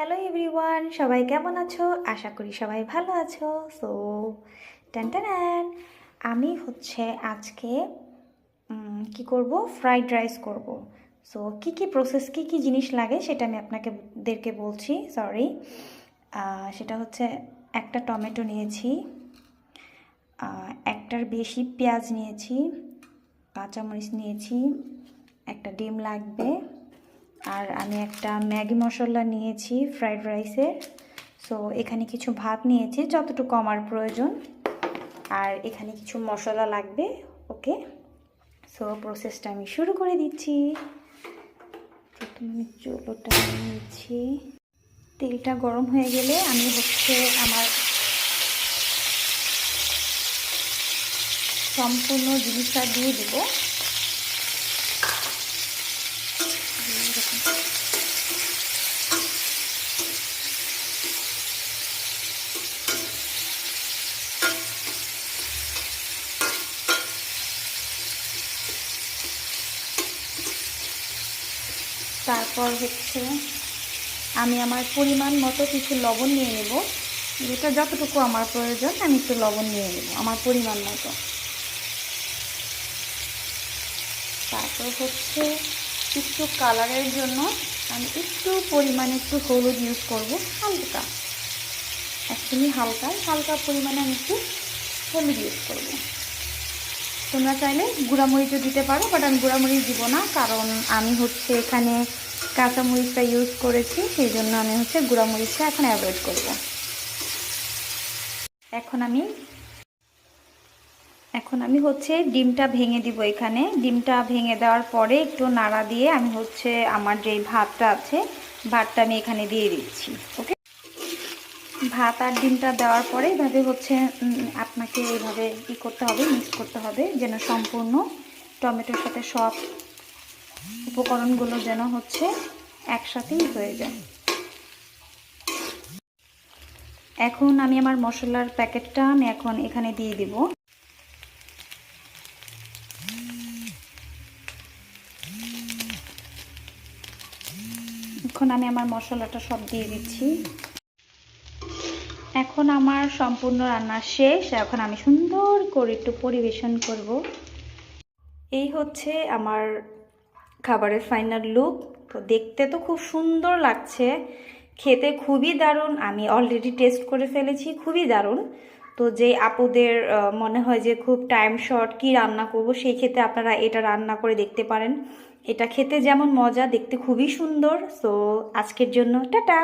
Hello everyone, সবাই কেমন আছো? আশা করি সবাই ভালো আছো। সো টান আমি আজকে কি করব, ফ্রাইড রাইস করব। সো কি প্রসেস, কি জিনিস লাগে সেটা আমি আপনাদেরকে বলছি। সরি, সেটা হচ্ছে একটা টমেটো নিয়েছি, একটার বেশি পেঁয়াজ নিয়েছি, কাঁচামরিচ নিয়েছি, একটা ডিম লাগবে, আর আমি একটা ম্যাগি মশলা নিয়েছি ফ্রাইড রাইসের। সো এখানে কিছু ভাত নিয়েছি যতটুকু আমার প্রয়োজন, আর এখানে কিছু মশলা লাগবে। ওকে, সো প্রসেসটা আমি শুরু করে দিচ্ছি। প্রথমে আমি চুলোটা নিয়েছি, তেলটা গরম হয়ে গেলে আমি আমার সম্পূর্ণ জিনিসটা দিয়ে দিব। তারপর আমি আমার পরিমাণ মতো কিছু লবণ নিয়ে নেব, যেটা যতটুকু আমার প্রয়োজন আমি একটু লবণ নিয়ে নেব আমার পরিমাণ মতো। তারপর একটু কালারের জন্য আমি একটু পরিমাণে একটু হলুদ ইউজ করব, হালকা, একদমই হালকা পরিমাণে আমি একটু হলুদ ইউজ করব। তোমরা চাইলে গুঁড়ামরিচও দিতে পারো, বাট আমি গুঁড়ামরিচ দিব না, কারণ আমি এখানে কাঁচামরিচটা ইউজ করেছি, সেই জন্য আমি গুঁড়ামরিচটা এখন অ্যাভয়েড করব। এখন আমি ডিমটা ভেঙে দিব। এখানে ডিমটা ভেঙে দেওয়ার পরে একটু নাড়া দিয়ে আমি আমার যে ভাতটা আছে, ভাতটা আমি এখানে দিয়ে দিচ্ছি। ওকে, ভাত আর ডিমটা দেওয়ার পরে এইভাবে আপনাকে এইভাবে করতে হবে, মিক্স করতে হবে, যেন সম্পূর্ণ টমেটোর সাথে সব উপকরণগুলো যেন একসাথেই হয়ে যায়। এখন আমি আমার মশলার প্যাকেটটা আমি এখন এখানে দিয়ে দিব। এখন আমি আমার মশলাটা সব দিয়ে দিচ্ছি। এখন আমার সম্পূর্ণ রান্না শেষ। এখন আমি সুন্দর করে একটু পরিবেশন করব। এই আমার খাবারের ফাইনাল লুক। তো দেখতে তো খুব সুন্দর লাগছে, খেতে খুবই দারুণ। আমি অলরেডি টেস্ট করে ফেলেছি, খুবই দারুণ। তো যে আপুদের মনে হয় যে খুব টাইম শর্ট, কি রান্না করব, সেই ক্ষেত্রে আপনারা এটা রান্না করে দেখতে পারেন। এটা খেতে যেমন মজা, দেখতে খুবই সুন্দর। সো আজকের জন্য টাটা।